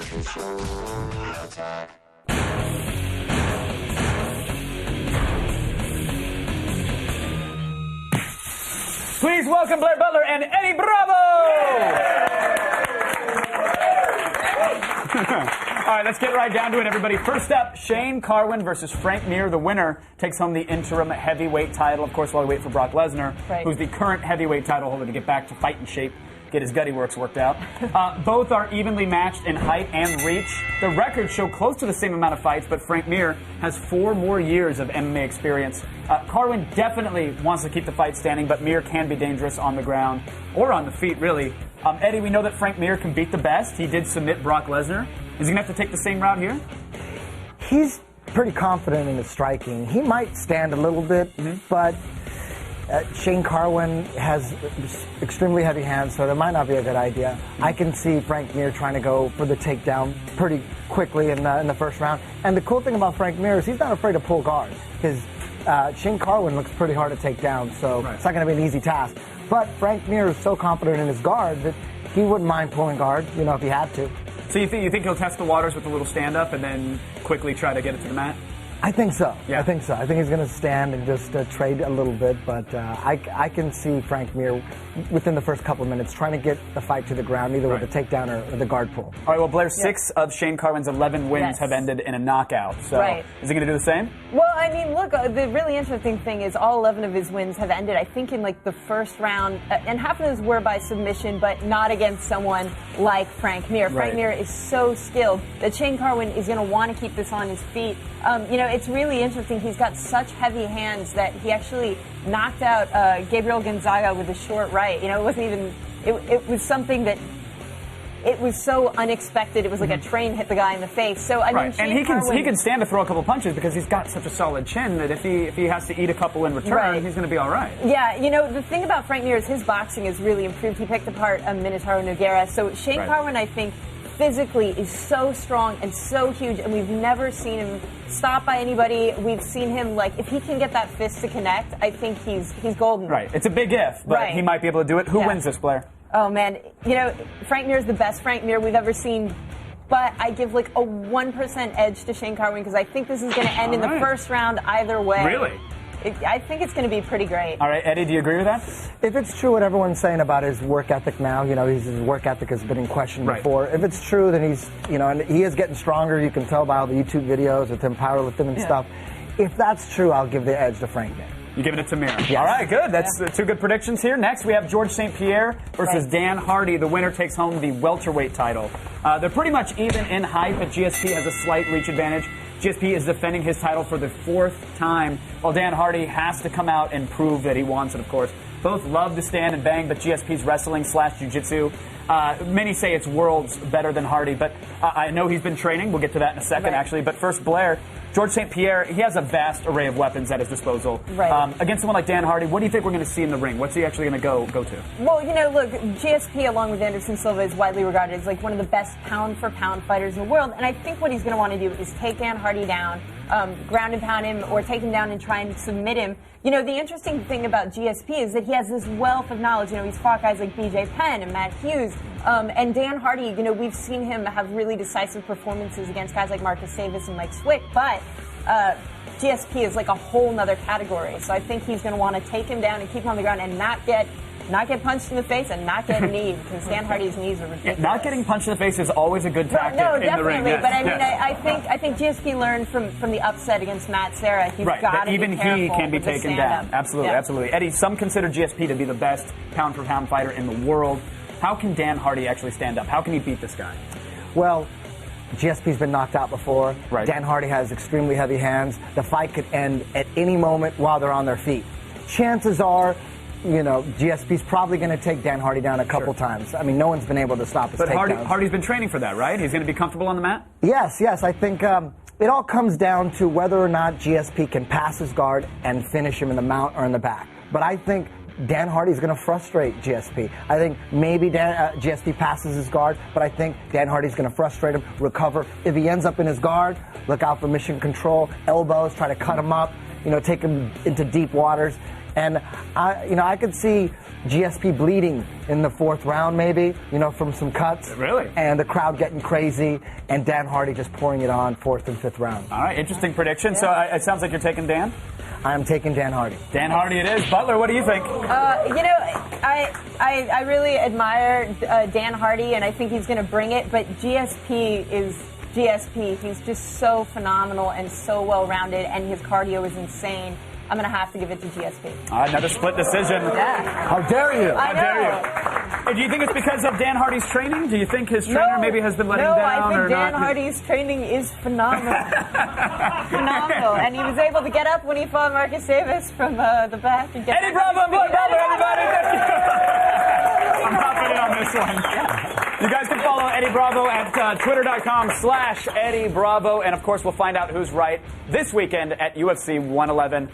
Please welcome Blair Butler and Eddie Bravo! All right, let's get right down to it, everybody. First up, Shane Carwin versus Frank Mir. The winner takes home the interim heavyweight title, of course, while we wait for Brock Lesnar, who's the current heavyweight title holder, to get back to fighting shape, get his gutty works worked out. Both are evenly matched in height and reach. The records show close to the same amount of fights, but Frank Mir has 4 more years of MMA experience. Carwin definitely wants to keep the fight standing, but Mir can be dangerous on the ground or on the feet, really. Eddie, we know that Frank Mir can beat the best. He did submit Brock Lesnar. Is he going to have to take the same route here? He's pretty confident in his striking. He might stand a little bit, but Shane Carwin has extremely heavy hands, so that might not be a good idea. I can see Frank Mir trying to go for the takedown pretty quickly in the first round. And the cool thing about Frank Mir is he's not afraid to pull guard, because Shane Carwin looks pretty hard to take down, so it's not going to be an easy task. But Frank Mir is so confident in his guard that he wouldn't mind pulling guard, you know, if he had to. So you think he'll test the waters with a little stand-up and then quickly try to get it to the mat? I think so. Yeah. I think so. I think he's going to stand and just trade a little bit, but I can see Frank Mir within the first couple of minutes trying to get the fight to the ground, either with the takedown or the guard pull. All right, well, Blair, 6 of Shane Carwin's 11 wins have ended in a knockout. So is he going to do the same? Well, I mean, look, the really interesting thing is all 11 of his wins have ended, I think, in like the first round, and half of those were by submission, but not against someone like Frank Mir. Frank Mir is so skilled that Shane Carwin is going to want to keep this on his feet. You know, it's really interesting. He's got such heavy hands that he actually knocked out Gabriel Gonzaga with a short right. You know, it wasn't even, it was something that, it was so unexpected. It was like a train hit the guy in the face. So I mean, and he can stand to throw a couple punches because he's got such a solid chin that if he has to eat a couple in return, he's going to be all right. Yeah, you know, the thing about Frank Mir is his boxing has really improved. He picked apart Minotauro Nogueira. So Shane Carwin, I think, physically is so strong and so huge, and we've never seen him stop by anybody. We've seen him, like, if he can get that fist to connect, I think he's golden. Right. It's a big if, but he might be able to do it. Who wins this, Blair? Oh, man. You know, Frank Mir is the best Frank Mir we've ever seen, but I give, like, a 1% edge to Shane Carwin because I think this is going to end in the first round either way. Really? I think it's going to be pretty great. All right, Eddie, do you agree with that? If it's true what everyone's saying about his work ethic now, you know, his work ethic has been in question before. If it's true, then he's, you know, and he is getting stronger. You can tell by all the YouTube videos with him powerlifting and stuff. If that's true, I'll give the edge to Frank Mir. You're giving it to Mir. Yes. All right, good. That's 2 good predictions here. Next, we have George St. Pierre versus Dan Hardy. The winner takes home the welterweight title. They're pretty much even in height, but GSP has a slight reach advantage. GSP is defending his title for the 4th time, while Dan Hardy has to come out and prove that he wants it, of course. Both love to stand and bang, but GSP's wrestling / jiu-jitsu, many say it's worlds better than Hardy, but I know he's been training. We'll get to that in a second, actually. But first, Blair, George St. Pierre, he has a vast array of weapons at his disposal. Against someone like Dan Hardy, what do you think we're going to see in the ring? What's he actually going to go to? Well, you know, look, GSP, along with Anderson Silva, is widely regarded as like one of the best pound-for-pound fighters in the world. And I think what he's going to want to do is take Dan Hardy down, ground and pound him, or take him down and try and submit him. You know, the interesting thing about GSP is that he has this wealth of knowledge. You know, he's fought guys like BJ Penn and Matt Hughes. And Dan Hardy, you know, we've seen him have really decisive performances against guys like Marcus Davis and Mike Swick, but GSP is like a whole nother category. So I think he's going to want to take him down and keep him on the ground and not get punched in the face and not get kneed, because Dan Hardy's knees are ridiculous. Not getting punched in the face is always a good tactic in the ring. But I mean, I think GSP learned from the upset against Matt Serra. He's got to even be careful he can be taken down. Absolutely, absolutely. Eddie, some consider GSP to be the best pound-for-pound fighter in the world. How can Dan Hardy actually stand up? How can he beat this guy? Well, GSP's been knocked out before. Dan Hardy has extremely heavy hands. The fight could end at any moment while they're on their feet. Chances are, you know, GSP's probably going to take Dan Hardy down a couple times. I mean, no one's been able to stop his takedowns. But Hardy's been training for that, right? He's going to be comfortable on the mat? Yes. I think it all comes down to whether or not GSP can pass his guard and finish him in the mount or in the back. But I think Dan Hardy's going to frustrate GSP. I think maybe GSP passes his guard, but I think Dan Hardy's going to frustrate him, recover. If he ends up in his guard, look out for mission control, elbows, try to cut him up, take him into deep waters. And I could see GSP bleeding in the 4th round, maybe, from some cuts. Really? And the crowd getting crazy, and Dan Hardy just pouring it on 4th and 5th round. All right, interesting prediction. Yeah. So it sounds like you're taking Dan? I'm taking Dan Hardy. Dan Hardy it is. Butler, what do you think? I really admire Dan Hardy, and I think he's going to bring it, but GSP is GSP. He's just so phenomenal and so well-rounded, and his cardio is insane. I'm going to have to give it to GSP. All right, another split decision. Yeah. How dare you? How dare you? Hey, do you think it's because of Dan Hardy's training? Do you think his trainer maybe has been letting him down? No, I think Dan not? Hardy's training is phenomenal. Phenomenal. And he was able to get up when he fought Marcus Davis from the back. And get Eddie Bravo and Butler, everybody. Thank you. I'm confident on this one. You guys can follow Eddie Bravo at twitter.com/Eddie Bravo. And, of course, we'll find out who's right this weekend at UFC 111.